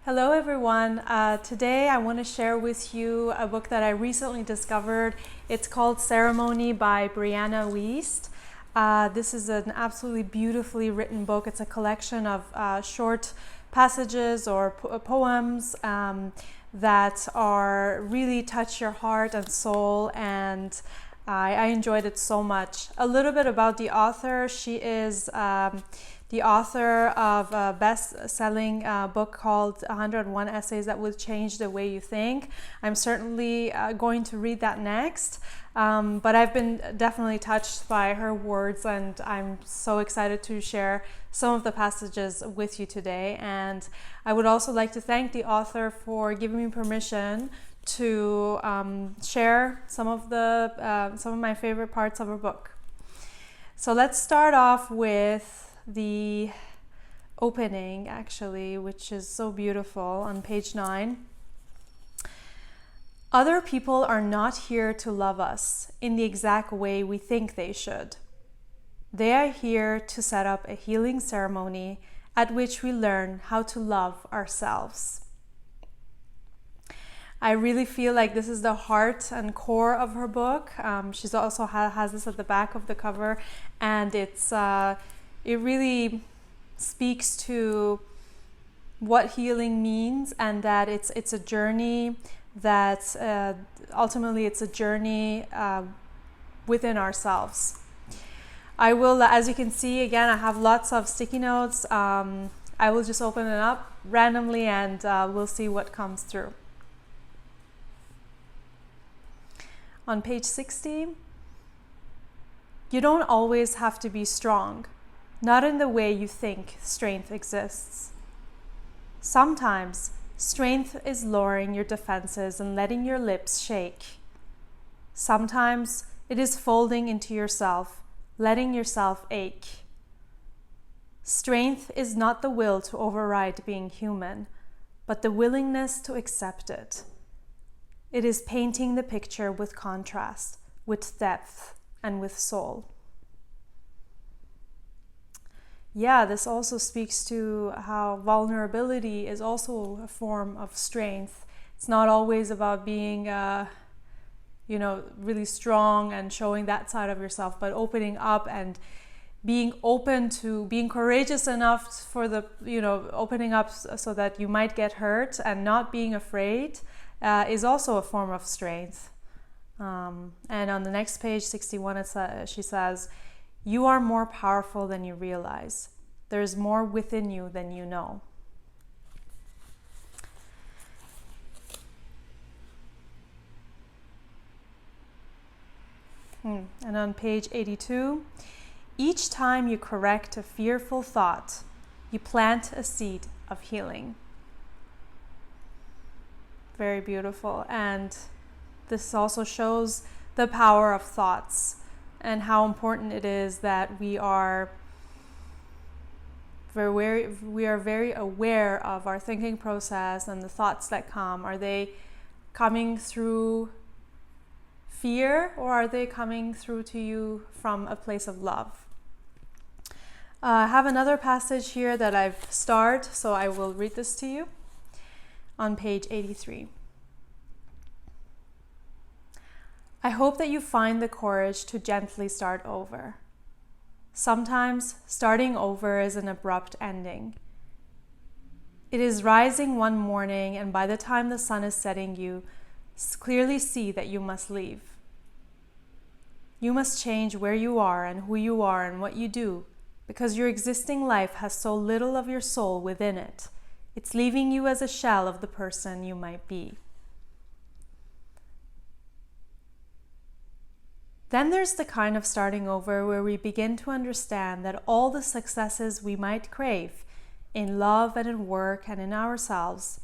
Hello everyone. Today I want to share with you a book that I recently discovered. It's called Ceremony by Brianna Wiest. This is an absolutely beautifully written book. It's a collection of short passages or poems that are really touch your heart and soul, and I enjoyed it so much. A little bit about the author. She is the author of a best-selling book called 101 Essays That Will Change the Way You Think. I'm certainly going to read that next, but I've been definitely touched by her words, and I'm so excited to share some of the passages with you today. And I would also like to thank the author for giving me permission to share some of my favorite parts of her book. So let's start off with the opening, actually, which is so beautiful, on page 9. Other people are not here to love us in the exact way we think they should. They are here to set up a healing ceremony at which we learn how to love ourselves. I really feel like this is the heart and core of her book. She's also has this at the back of the cover, and it really speaks to what healing means, and that it's a journey that ultimately it's a journey within ourselves. I will, as you can see, again, I have lots of sticky notes. I will just open it up randomly and we'll see what comes through. On page 60, you don't always have to be strong. Not in the way you think strength exists. Sometimes, strength is lowering your defenses and letting your lips shake. Sometimes, it is folding into yourself, letting yourself ache. Strength is not the will to override being human, but the willingness to accept it. It is painting the picture with contrast, with depth, and with soul. Yeah, this also speaks to how vulnerability is also a form of strength. It's not always about being, really strong and showing that side of yourself, but opening up and being open to being courageous enough for opening up so that you might get hurt and not being afraid is also a form of strength. And on the next page, 61, she says, "You are more powerful than you realize. There is more within you than you know." And on page 82, each time you correct a fearful thought, you plant a seed of healing. Very beautiful. And this also shows the power of thoughts and how important it is that we are very aware of our thinking process and the thoughts that come. Are they coming through fear, or are they coming through to you from a place of love? I have another passage here that I've starred, so I will read this to you on page 83. I hope that you find the courage to gently start over. Sometimes starting over is an abrupt ending. It is rising one morning, and by the time the sun is setting, you clearly see that you must leave. You must change where you are and who you are and what you do, because your existing life has so little of your soul within it. It's leaving you as a shell of the person you might be. Then there's the kind of starting over where we begin to understand that all the successes we might crave in love and in work and in ourselves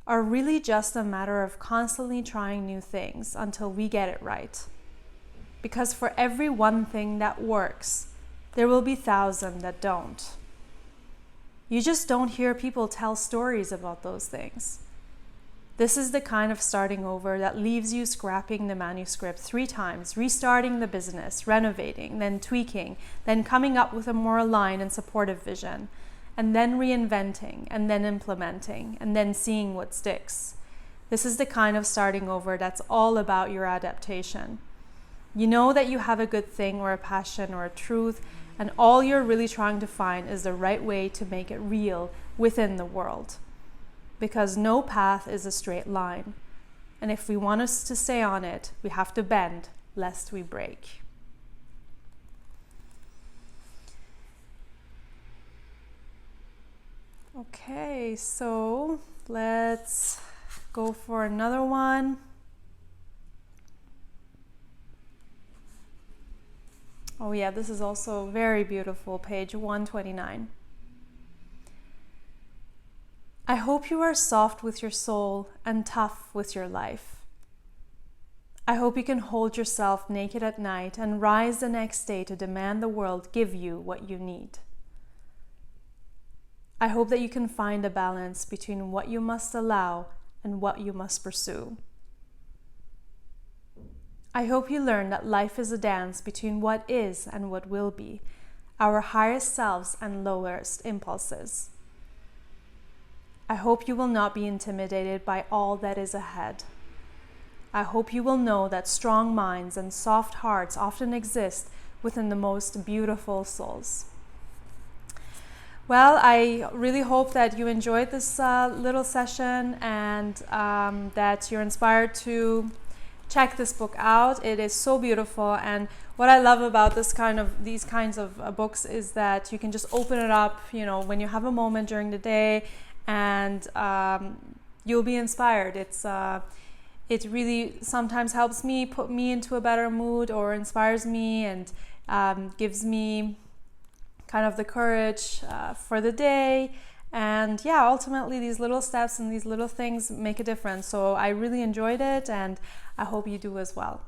are really just a matter of constantly trying new things until we get it right. Because for every one thing that works, there will be 1,000 that don't. You just don't hear people tell stories about those things. This is the kind of starting over that leaves you scrapping the manuscript 3 times, restarting the business, renovating, then tweaking, then coming up with a more aligned and supportive vision. and then reinventing, and then implementing, and then seeing what sticks. This is the kind of starting over that's all about your adaptation. You know that you have a good thing or a passion or a truth, and all you're really trying to find is the right way to make it real within the world. Because no path is a straight line. And if we want us to stay on it, we have to bend lest we break. Okay, so let's go for another one. Oh yeah, this is also very beautiful, page 129. I hope you are soft with your soul and tough with your life. I hope you can hold yourself naked at night and rise the next day to demand the world give you what you need. I hope that you can find a balance between what you must allow and what you must pursue. I hope you learn that life is a dance between what is and what will be, our highest selves and lowest impulses. I hope you will not be intimidated by all that is ahead. I hope you will know that strong minds and soft hearts often exist within the most beautiful souls. Well, I really hope that you enjoyed this little session and that you're inspired to check this book out. It is so beautiful, and what I love about these kinds of books is that you can just open it up, when you have a moment during the day, and you'll be inspired. It really sometimes helps me put me into a better mood, or inspires me and gives me kind of the courage for the day. And yeah, ultimately these little steps and these little things make a difference. So I really enjoyed it, and I hope you do as well.